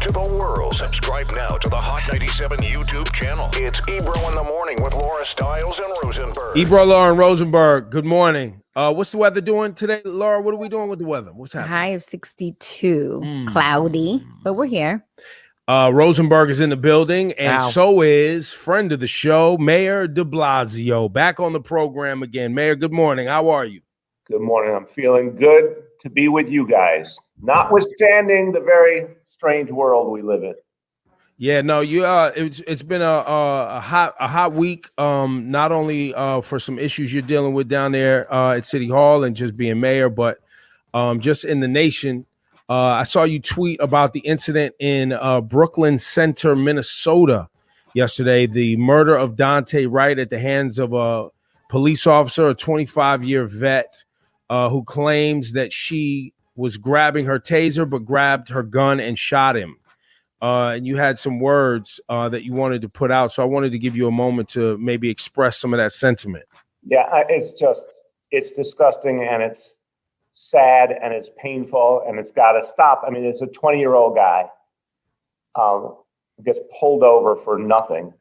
to the world. Subscribe now to the Hot 97 YouTube channel. It's Ebro in the Morning with Laura Stiles and Rosenberg. Ebro, Laura, and Rosenberg, good morning. What's the weather doing today, Laura? What are we doing with the weather? What's happening? High of 62, cloudy, but we're here. Rosenberg is in the building, and so is friend of the show, Mayor de Blasio, back on the program again. Mayor, good morning. How are you? Good morning. I'm feeling good to be with you guys, notwithstanding the very strange world we live in. Yeah, no, it's been a hot week. Not only for some issues you're dealing with down there at City Hall and just being mayor, but just in the nation. I saw you tweet about the incident in Brooklyn Center, Minnesota yesterday, the murder of Daunte Wright at the hands of a police officer, a 25-year vet who claims that she was grabbing her taser, but grabbed her gun and shot him. And you had some words that you wanted to put out. So I wanted to give you a moment to maybe express some of that sentiment. Yeah, it's disgusting, and it's sad, and it's painful, and it's got to stop. I mean, it's a 20-year-old guy gets pulled over for nothing,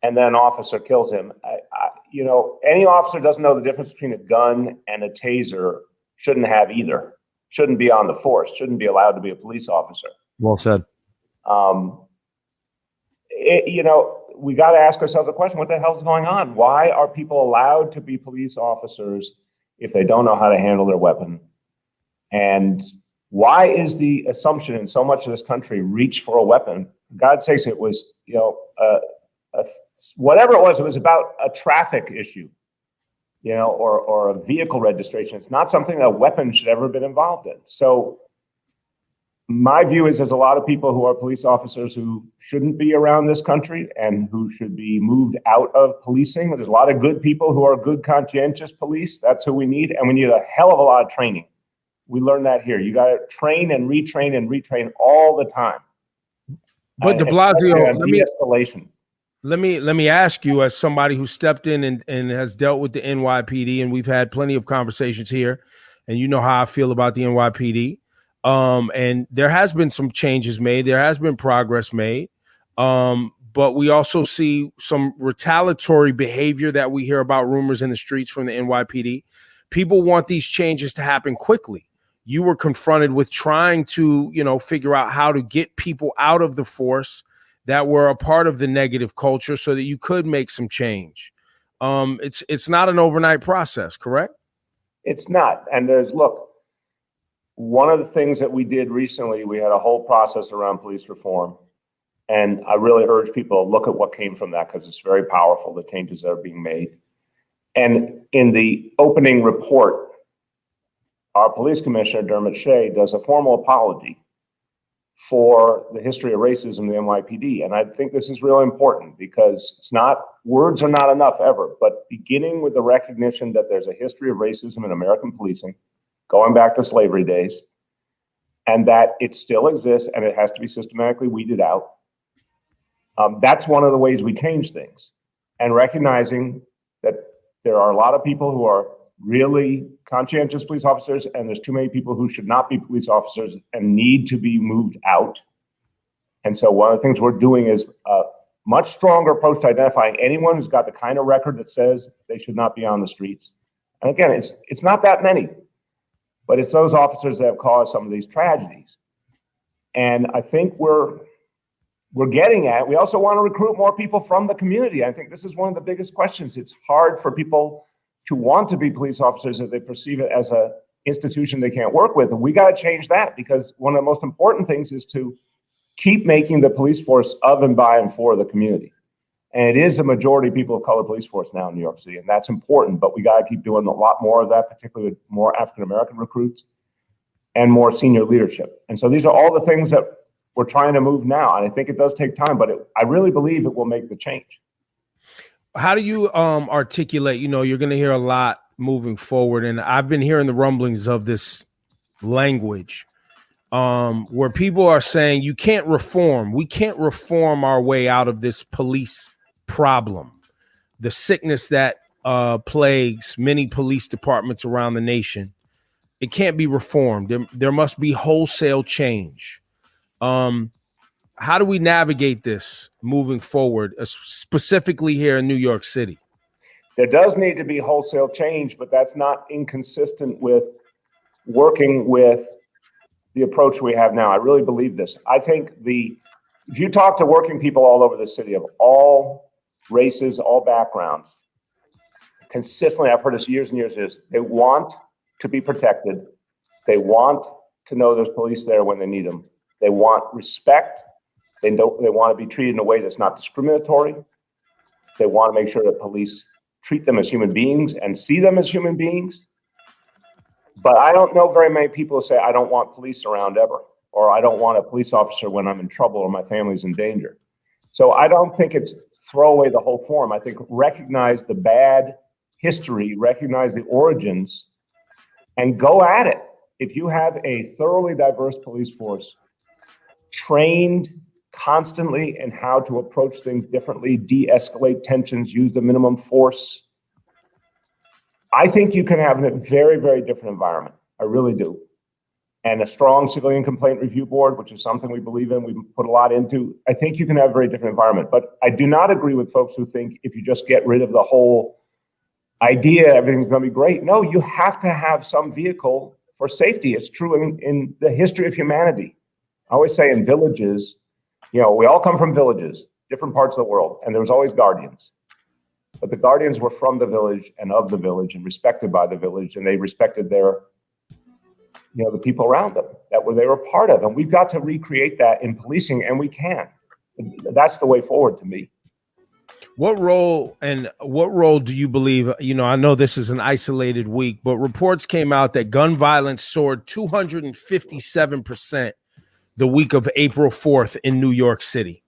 and then an officer kills him. Any officer doesn't know the difference between a gun and a taser shouldn't have either. Shouldn't be on the force. Shouldn't be allowed to be a police officer. Well said. We got to ask ourselves a question: what the hell's going on? Why are people allowed to be police officers if they don't know how to handle their weapon? And why is the assumption in so much of this country reach for a weapon? For God's sakes, it was, whatever it was about a traffic issue, or a vehicle registration. It's not something that a weapon should ever have been involved in. So my view is there's a lot of people who are police officers who shouldn't be around this country and who should be moved out of policing. There's a lot of good people who are good, conscientious police. That's who we need. And we need a hell of a lot of training. We learned that here. You got to train and retrain all the time. But de Blasio, let me ask you, as somebody who stepped in and has dealt with the NYPD, and we've had plenty of conversations here, and you know how I feel about the NYPD. And there has been some changes made. There has been progress made. But we also see some retaliatory behavior that we hear about, rumors in the streets from the NYPD. People want these changes to happen quickly. You were confronted with trying to, figure out how to get people out of the force that were a part of the negative culture so that you could make some change. It's not an overnight process, correct? It's not. And one of the things that we did recently, we had a whole process around police reform. And I really urge people to look at what came from that, because it's very powerful, the changes that are being made. And in the opening report, our police commissioner, Dermot Shea, does a formal apology for the history of racism in the NYPD. And I think this is really important, because words are not enough ever, but beginning with the recognition that there's a history of racism in American policing, going back to slavery days, and that it still exists and it has to be systematically weeded out. That's one of the ways we change things, and recognizing that there are a lot of people who are really conscientious police officers, and there's too many people who should not be police officers and need to be moved out. And so one of the things we're doing is a much stronger approach to identifying anyone who's got the kind of record that says they should not be on the streets. And again, it's not that many, but it's those officers that have caused some of these tragedies. And I think we're getting at, we also want to recruit more people from the community. I think this is one of the biggest questions. It's hard for people to want to be police officers if they perceive it as an institution they can't work with. And we got to change that, because one of the most important things is to keep making the police force of and by and for the community. And it is a majority people of color police force now in New York City, and that's important, but we got to keep doing a lot more of that, particularly with more African-American recruits and more senior leadership. And so these are all the things that we're trying to move now. And I think it does take time, but I really believe it will make the change. How do you articulate, you're going to hear a lot moving forward, and I've been hearing the rumblings of this language where people are saying we can't reform our way out of this police problem, the sickness that plagues many police departments around the nation. It can't be reformed. There must be wholesale change. how do we navigate this moving forward, specifically here in New York City? There does need to be wholesale change, but that's not inconsistent with working with the approach we have now. I really believe this. I think if you talk to working people all over the city of all races, all backgrounds, consistently, I've heard this years and years, they want to be protected. They want to know there's police there when they need them. They want respect. They want to be treated in a way that's not discriminatory. They want to make sure that police treat them as human beings and see them as human beings. But I don't know very many people who say, I don't want police around ever, or I don't want a police officer when I'm in trouble or my family's in danger. So I don't think it's throw away the whole form. I think recognize the bad history, recognize the origins, and go at it. If you have a thoroughly diverse police force, trained constantly in how to approach things differently, de-escalate tensions, use the minimum force, I think you can have a very, very different environment. I really do. And a strong civilian complaint review board, which is something we believe in, we put a lot into, I think you can have a very different environment. But I do not agree with folks who think if you just get rid of the whole idea, everything's going to be great. No, you have to have some vehicle for safety. It's true in the history of humanity. I always say in villages, we all come from villages, different parts of the world, and there was always guardians. But the guardians were from the village and of the village and respected by the village, and they respected their, the people around them that they were part of. And we've got to recreate that in policing, and we can. That's the way forward to me. What role do you believe, I know this is an isolated week, but reports came out that gun violence soared 257% the week of April 4th in New York City.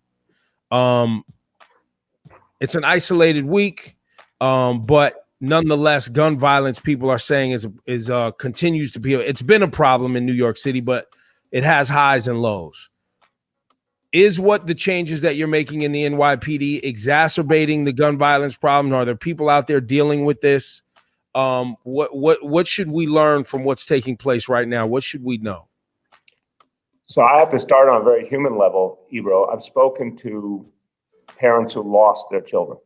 It's an isolated week, but nonetheless, gun violence, people are saying is continues to be. It's been a problem in New York City, but it has highs and lows. Is what the changes that you're making in the NYPD exacerbating the gun violence problem? Are there people out there dealing with this? What should we learn from what's taking place right now? What should we know? So I have to start on a very human level, Ebro. I've spoken to parents who lost their children.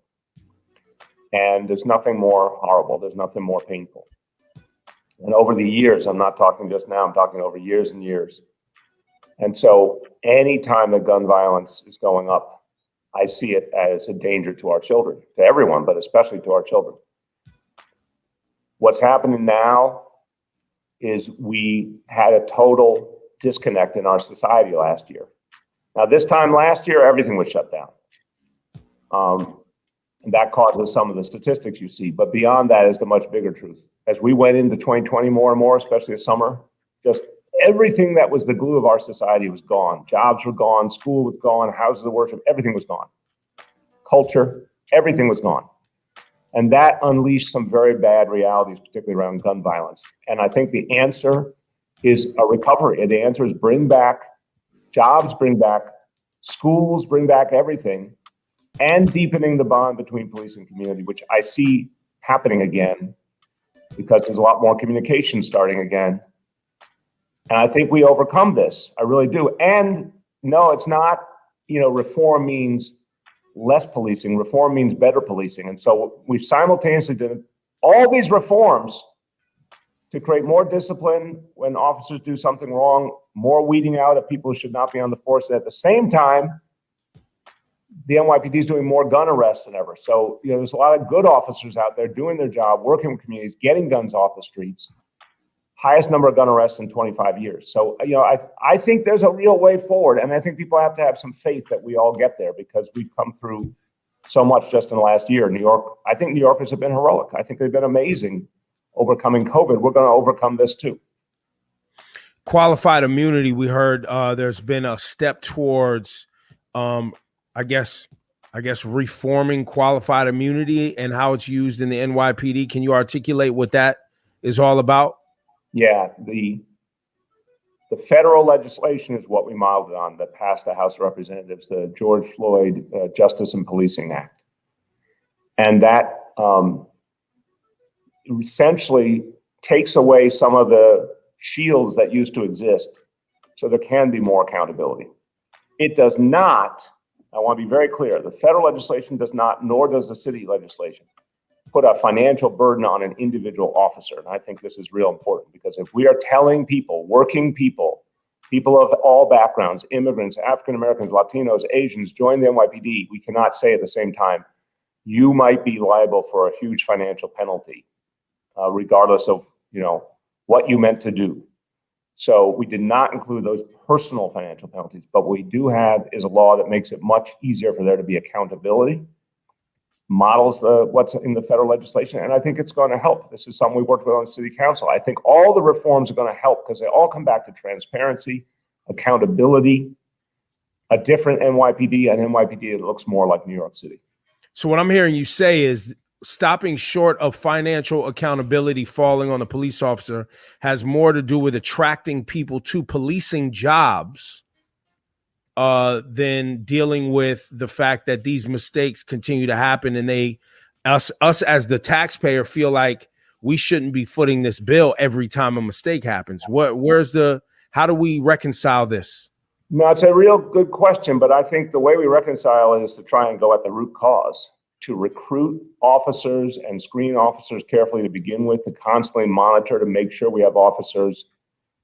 And there's nothing more horrible. There's nothing more painful. And over the years, I'm not talking just now, I'm talking over years and years. And so anytime that gun violence is going up, I see it as a danger to our children, to everyone, but especially to our children. What's happening now is we had a total disconnect in our society last year. Now, this time last year, everything was shut down. And that causes some of the statistics you see. But beyond that is the much bigger truth. As we went into 2020 more and more, especially this summer, just everything that was the glue of our society was gone. Jobs were gone, school was gone, houses of worship, everything was gone. Culture, everything was gone. And that unleashed some very bad realities, particularly around gun violence. And I think the answer is a recovery. And the answer is bring back jobs, bring back schools, bring back everything, and deepening the bond between police and community, which I see happening again because there's a lot more communication starting again. And I think we overcome this. I really do. And no, it's not, reform means less policing. Reform means better policing. And so we've simultaneously done all these reforms to create more discipline when officers do something wrong, more weeding out of people who should not be on the force. And at the same time, the NYPD is doing more gun arrests than ever. So, there's a lot of good officers out there doing their job, working with communities, getting guns off the streets. Highest number of gun arrests in 25 years. So, I think there's a real way forward. And I think people have to have some faith that we all get there because we've come through so much just in the last year. New York, I think New Yorkers have been heroic. I think they've been amazing overcoming COVID. We're going to overcome this too. Qualified immunity. We heard there's been a step towards, I guess reforming qualified immunity and how it's used in the NYPD. Can you articulate what that is all about? Yeah, the federal legislation is what we modeled it on that passed the House of Representatives, the George Floyd Justice and Policing Act. And that essentially takes away some of the shields that used to exist so there can be more accountability. It does not, I want to be very clear, the federal legislation does not, nor does the city legislation, put a financial burden on an individual officer. And I think this is real important, because if we are telling people, working people, people of all backgrounds, immigrants, African Americans, Latinos, Asians, join the NYPD, we cannot say at the same time, you might be liable for a huge financial penalty, regardless of, what you meant to do. So we did not include those personal financial penalties, but what we do have is a law that makes it much easier for there to be accountability, models what's in the federal legislation, and I think it's going to help. This is something we worked with on city council. I think all the reforms are going to help, because they all come back to transparency, accountability, a different NYPD, an NYPD that looks more like New York City. So what I'm hearing you say is stopping short of financial accountability falling on the police officer has more to do with attracting people to policing jobs than dealing with the fact that these mistakes continue to happen, and us as the taxpayer feel like we shouldn't be footing this bill every time a mistake happens. How do we reconcile this? No, it's a real good question, but I think the way we reconcile it is to try and go at the root cause, to recruit officers and screen officers carefully to begin with, to constantly monitor to make sure we have officers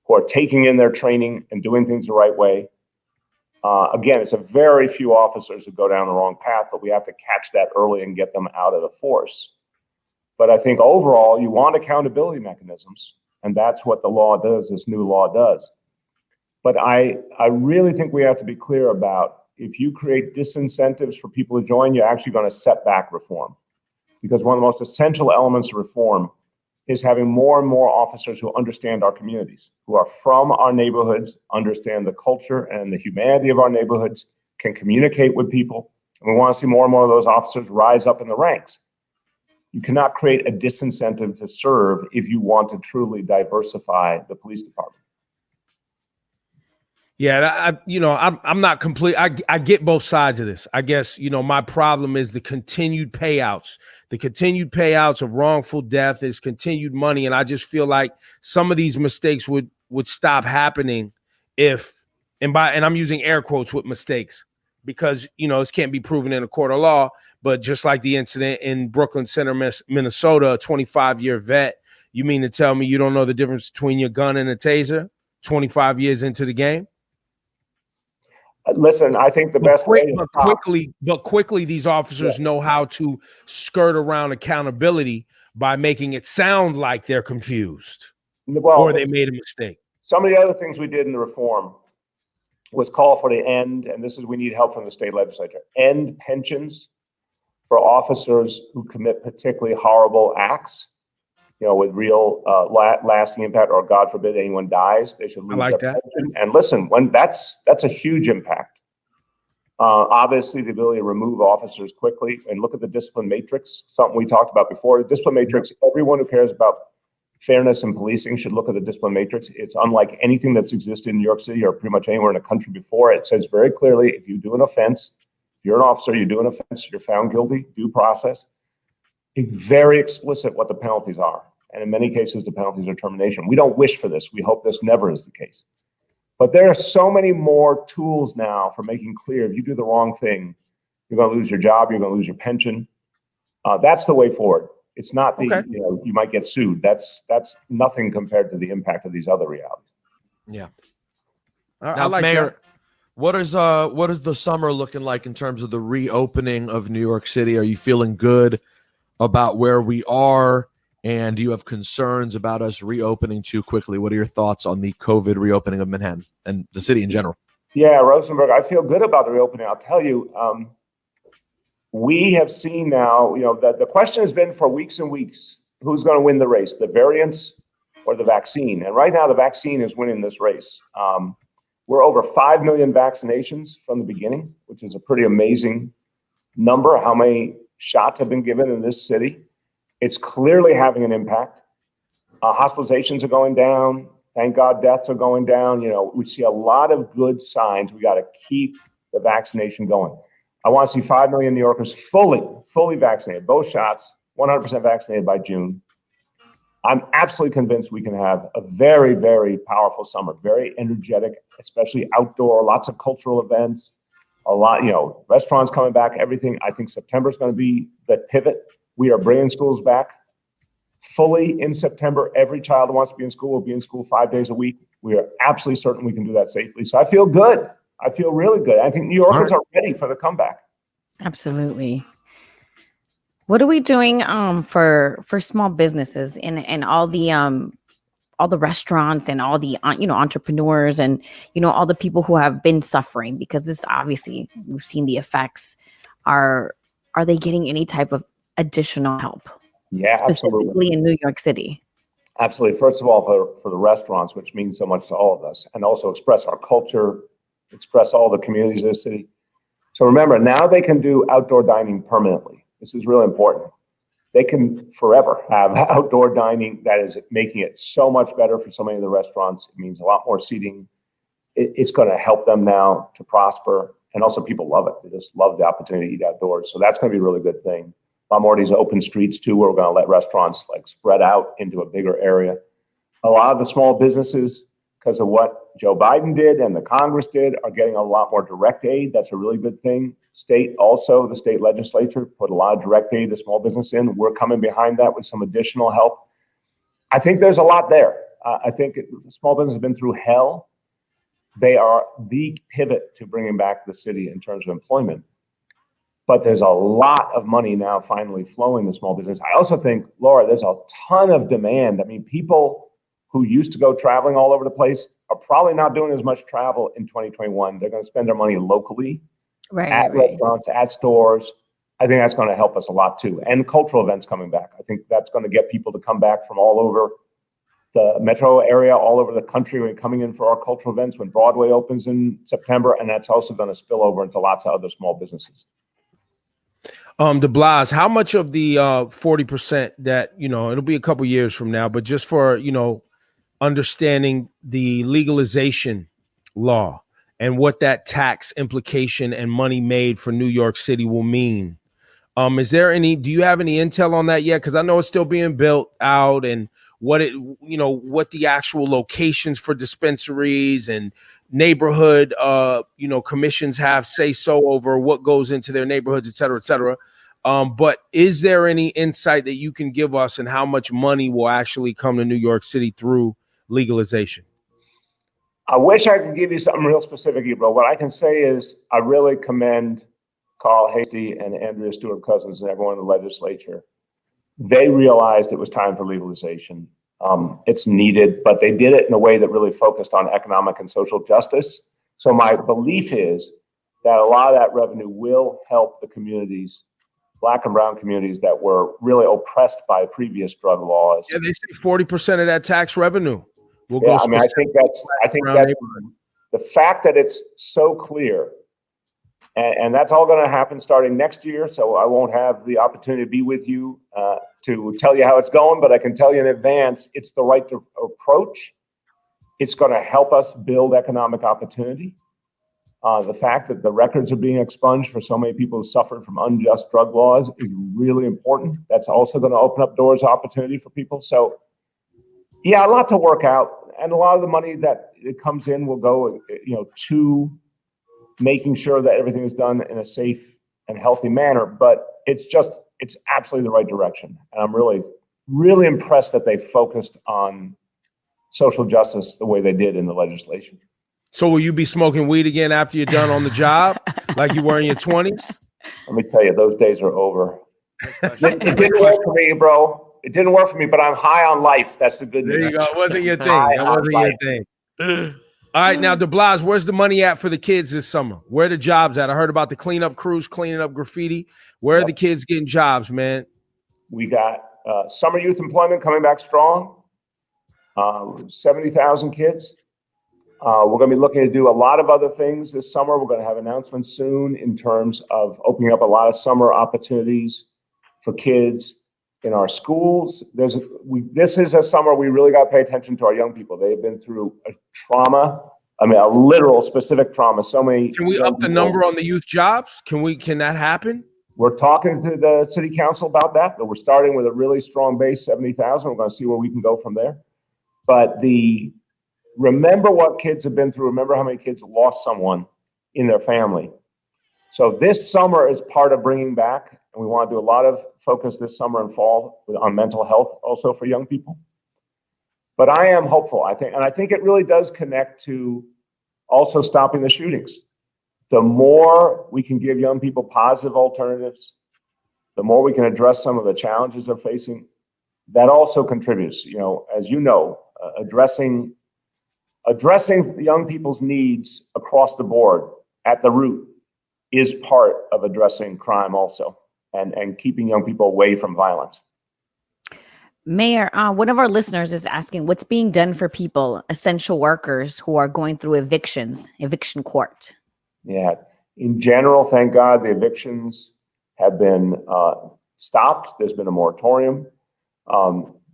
who are taking in their training and doing things the right way. Again, it's a very few officers who go down the wrong path, but we have to catch that early and get them out of the force. But I think overall, you want accountability mechanisms, and that's what the law does, this new law does. But I really think we have to be clear about, if you create disincentives for people to join, you're actually going to set back reform. Because one of the most essential elements of reform is having more and more officers who understand our communities, who are from our neighborhoods, understand the culture and the humanity of our neighborhoods, can communicate with people. And we want to see more and more of those officers rise up in the ranks. You cannot create a disincentive to serve if you want to truly diversify the police department. Yeah, I'm not complete. I get both sides of this. I guess, my problem is the continued payouts. The continued payouts of wrongful death is continued money. And I just feel like some of these mistakes would stop happening if, and I'm using air quotes with mistakes, because, this can't be proven in a court of law. But just like the incident in Brooklyn Center, Minnesota, a 25-year vet, you mean to tell me you don't know the difference between your gun and a taser 25 years into the game? Listen, I think the best way quickly, these officers know how to skirt around accountability by making it sound like they're confused or they made a mistake. Some of the other things we did in the reform was call for the end, and this is, we need help from the state legislature, end pensions for officers who commit particularly horrible acts, with real lasting impact, or God forbid anyone dies, they should lose their pension. And listen, when that's a huge impact. Obviously, the ability to remove officers quickly, and look at the discipline matrix, something we talked about before. The discipline matrix, everyone who cares about fairness in policing should look at the discipline matrix. It's unlike anything that's existed in New York City or pretty much anywhere in the country before. It says very clearly, if you do an offense, if you're an officer, you do an offense, you're found guilty, due process. It's very explicit what the penalties are. And in many cases, the penalties are termination. We don't wish for this. We hope this never is the case. But there are so many more tools now for making clear, if you do the wrong thing, you're going to lose your job, you're going to lose your pension. That's the way forward. It's not you might get sued. That's nothing compared to the impact of these other realities. Yeah. Now, Mayor, what is the summer looking like in terms of the reopening of New York City? Are you feeling good about where we are? And do you have concerns about us reopening too quickly? What are your thoughts on the COVID reopening of Manhattan and the city in general? Yeah, Rosenberg, I feel good about the reopening. I'll tell you, we have seen now, the question has been for weeks and weeks, who's going to win the race, the variants or the vaccine? And right now, the vaccine is winning this race. We're over 5 million vaccinations from the beginning, which is a pretty amazing number, how many shots have been given in this city. It's clearly having an impact. Hospitalizations are going down. Thank God deaths are going down. We see a lot of good signs. We got to keep the vaccination going. I want to see 5 million New Yorkers fully vaccinated, both shots, 100% vaccinated by June. I'm absolutely convinced we can have a very, very powerful summer, very energetic, especially outdoor, lots of cultural events, a lot, restaurants coming back, everything. I think September is going to be the pivot. We are bringing schools back fully in September. Every child who wants to be in school will be in school 5 days a week. We are absolutely certain we can do that safely. So I feel good. I feel really good. I think New Yorkers are ready for the comeback. Absolutely. What are we doing for small businesses and all the restaurants and all the entrepreneurs and all the people who have been suffering, because this obviously we've seen the effects. Are they getting any type of additional help? Yeah, specifically absolutely. in New York City? Absolutely. First of all, for the restaurants, which means so much to all of us, and also express our culture, express all the communities of the city. So remember, now they can do outdoor dining permanently. This is really important. They can forever have outdoor dining. That is making it so much better for so many of the restaurants. It means a lot more seating. It's going to help them now to prosper. And also people love it. They just love the opportunity to eat outdoors. So that's going to be a really good thing. A lot more of these open streets too, where we're going to let restaurants like spread out into a bigger area. A lot of the small businesses, because of what Joe Biden did and the Congress did, are getting a lot more direct aid. That's a really good thing. State also, the state legislature put a lot of direct aid to small business in. We're coming behind that with some additional help. I think there's a lot there. I think small business has been through hell. They are the pivot to bringing back the city in terms of employment. But there's a lot of money now finally flowing to small business. I also think, Laura, there's a ton of demand. I mean, people who used to go traveling all over the place are probably not doing as much travel in 2021. They're going to spend their money locally, at restaurants, at stores. I think that's going to help us a lot too. And cultural events coming back. I think that's going to get people to come back from all over the metro area, all over the country, when coming in for our cultural events when Broadway opens in September. And that's also going to spill over into lots of other small businesses. De Blasio, how much of the 40% that, it'll be a couple years from now, but just for, understanding the legalization law and what that tax implication and money made for New York City will mean. Do you have any intel on that yet? Because I know it's still being built out, and what the actual locations for dispensaries and neighborhood, commissions have say so over what goes into their neighborhoods, et cetera, et cetera. But is there any insight that you can give us on how much money will actually come to New York City through legalization? I wish I could give you something real specific, Ebro. What I can say is I really commend Carl Hasty and Andrea Stewart-Cousins and everyone in the legislature. They realized it was time for legalization. It's needed, but they did it in a way that really focused on economic and social justice. So my belief is that a lot of that revenue will help the communities, Black and brown communities that were really oppressed by previous drug laws. Yeah, they say 40% of that tax revenue will go. I think that's the fact that it's so clear, and that's all going to happen starting next year. So I won't have the opportunity to be with you to tell you how it's going, but I can tell you in advance, it's the right approach. It's going to help us build economic opportunity. The fact that the records are being expunged for so many people who suffered from unjust drug laws is really important. That's also going to open up doors of opportunity for people. So, yeah, a lot to work out. And a lot of the money that it comes in will go, to making sure that everything is done in a safe and healthy manner. But it's absolutely the right direction. And I'm really, really impressed that they focused on social justice the way they did in the legislation. So will you be smoking weed again after you're done on the job, like you were in your 20s? Let me tell you, those days are over. It didn't work for me, bro. It didn't work for me, but I'm high on life. That's the good news. There you go. It wasn't your thing. That wasn't your thing. All right, now, De Blasio, where's the money at for the kids this summer? Where are the jobs at? I heard about the cleanup crews cleaning up graffiti. Where are the kids getting jobs, man? We got summer youth employment coming back strong. 70,000 kids. We're going to be looking to do a lot of other things this summer. We're going to have announcements soon in terms of opening up a lot of summer opportunities for kids in our schools. This is a summer we really got to pay attention to our young people. They've been through a trauma. I mean, a literal specific trauma. So many. Can we up the number on the youth jobs? Can that happen? We're talking to the city council about that, but we're starting with a really strong base, 70,000. We're going to see where we can go from there. But the remember what kids have been through. Remember how many kids lost someone in their family. So this summer is part of bringing back, and we want to do a lot of focus this summer and fall on mental health also for young people. But I am hopeful, I think it really does connect to also stopping the shootings. The more we can give young people positive alternatives, the more we can address some of the challenges they're facing, that also contributes, as you know, addressing young people's needs across the board at the root is part of addressing crime also, and keeping young people away from violence. Mayor, one of our listeners is asking what's being done for people, essential workers who are going through eviction court. Yeah, in general, thank God, the evictions have been stopped. There's been a moratorium.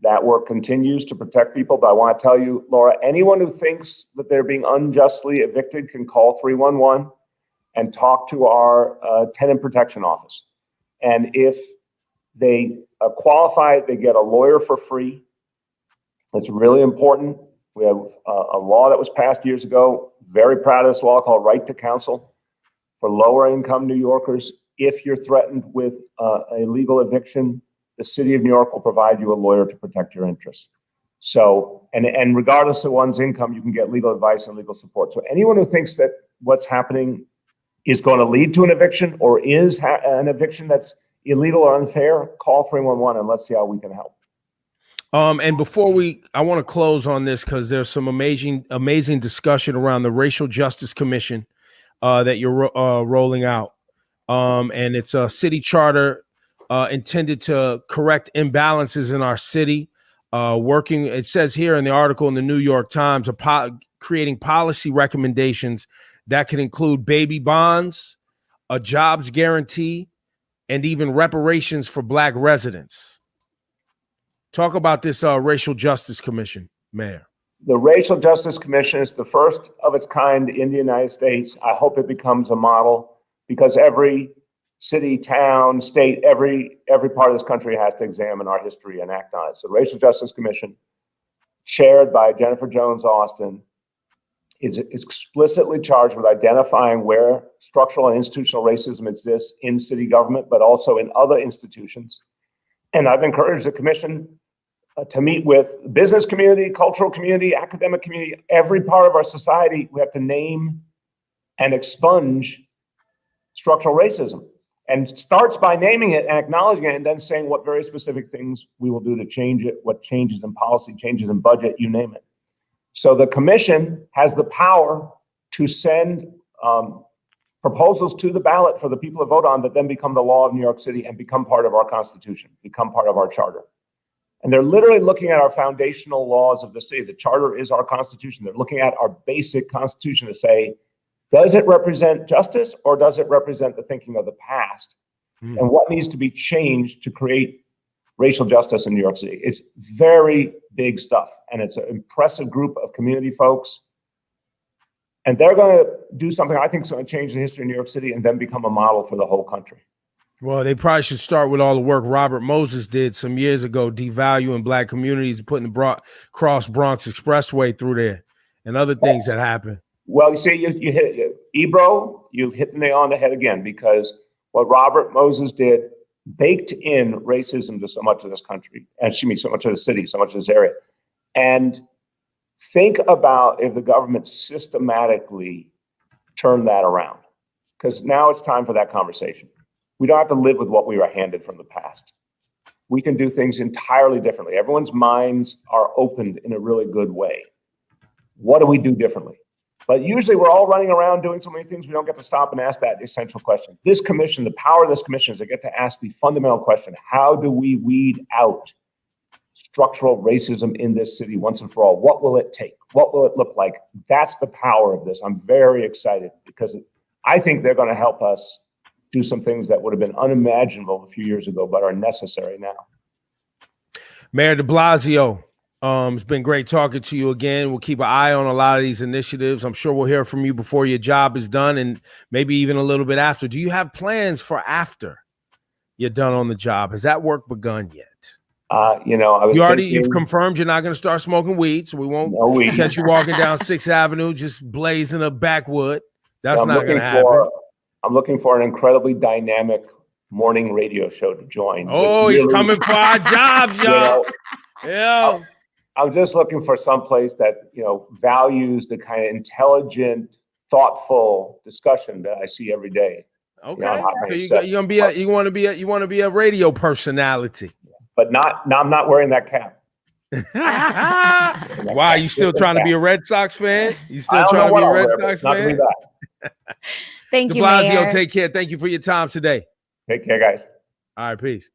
That work continues to protect people. But I want to tell you, Laura, anyone who thinks that they're being unjustly evicted can call 311 and talk to our tenant protection office. And if they qualify, they get a lawyer for free. It's really important. We have a law that was passed years ago. Very proud of this law called Right to Counsel for lower income New Yorkers. If you're threatened with a legal eviction, the city of New York will provide you a lawyer to protect your interests. So, and regardless of one's income, you can get legal advice and legal support. So anyone who thinks that what's happening is going to lead to an eviction or is an eviction that's illegal or unfair, call 311 and let's see how we can help. And before I want to close on this because there's some amazing discussion around the Racial Justice Commission that you're rolling out. And it's a city charter intended to correct imbalances in our city. It says here in the article in the New York Times, creating policy recommendations that can include baby bonds, a jobs guarantee, and even reparations for Black residents. Talk about this Racial Justice Commission, Mayor. The Racial Justice Commission is the first of its kind in the United States. I hope it becomes a model because every city, town, state, every part of this country has to examine our history and act on it. So the Racial Justice Commission, chaired by Jennifer Jones Austin, is explicitly charged with identifying where structural and institutional racism exists in city government, but also in other institutions. And I've encouraged the commission to meet with the business community, cultural community, academic community, every part of our society. We have to name and expunge structural racism. And it starts by naming it and acknowledging it and then saying what very specific things we will do to change it, what changes in policy, changes in budget, you name it. So the commission has the power to send proposals to the ballot for the people to vote on that then become the law of New York City and become part of our Constitution, become part of our charter. And they're literally looking at our foundational laws of the city. The charter is our Constitution. They're looking at our basic Constitution to say, does it represent justice or does it represent the thinking of the past? And what needs to be changed to create racial justice in New York City? It's very big stuff. And it's an impressive group of community folks. And they're going to do something I think is going to change the history of New York City and then become a model for the whole country. Well, they probably should start with all the work Robert Moses did some years ago, devaluing Black communities and putting the Cross Bronx Expressway through there and other things that happen. Well, you see, you hit it. Ebro, you hit the nail on the head again, because what Robert Moses did baked in racism to so much of this country, and so much of the city, so much of this area. And think about if the government systematically turned that around, because now it's time for that conversation. We don't have to live with what we were handed from the past. We can do things entirely differently. Everyone's minds are opened in a really good way. What do we do differently? But usually we're all running around doing so many things, we don't get to stop and ask that essential question. This commission, the power of this commission is they get to ask the fundamental question: how do we weed out structural racism in this city once and for all? What will it take? What will it look like? That's the power of this. I'm very excited because I think they're going to help us do some things that would have been unimaginable a few years ago, but are necessary now. Mayor de Blasio, it's been great talking to you again. We'll keep an eye on a lot of these initiatives. I'm sure we'll hear from you before your job is done and maybe even a little bit after. Do you have plans for after you're done on the job? Has that work begun yet? You know, I was You've thinking, confirmed you're not going to start smoking weed, so we won't no weed. catch you walking down 6th Avenue just blazing a backwood. That's I'm not going looking to happen. I'm looking for an incredibly dynamic morning radio show to join. Oh, with he's really, coming for our jobs, you y'all. know, Yeah. I'm just looking for some place that, you know, values the kind of intelligent, thoughtful discussion that I see every day. Okay. You know, on Hot So 97. you want to be a radio personality. But I'm not wearing that cap. Wow, you still trying to be a Red Sox fan? You I still don't know trying to what be a I'll Red wear, but Sox it's not gonna be fan? that. Thank De you, Blasio, Mayor. take care. Thank you for your time today. Take care, guys. All right, peace.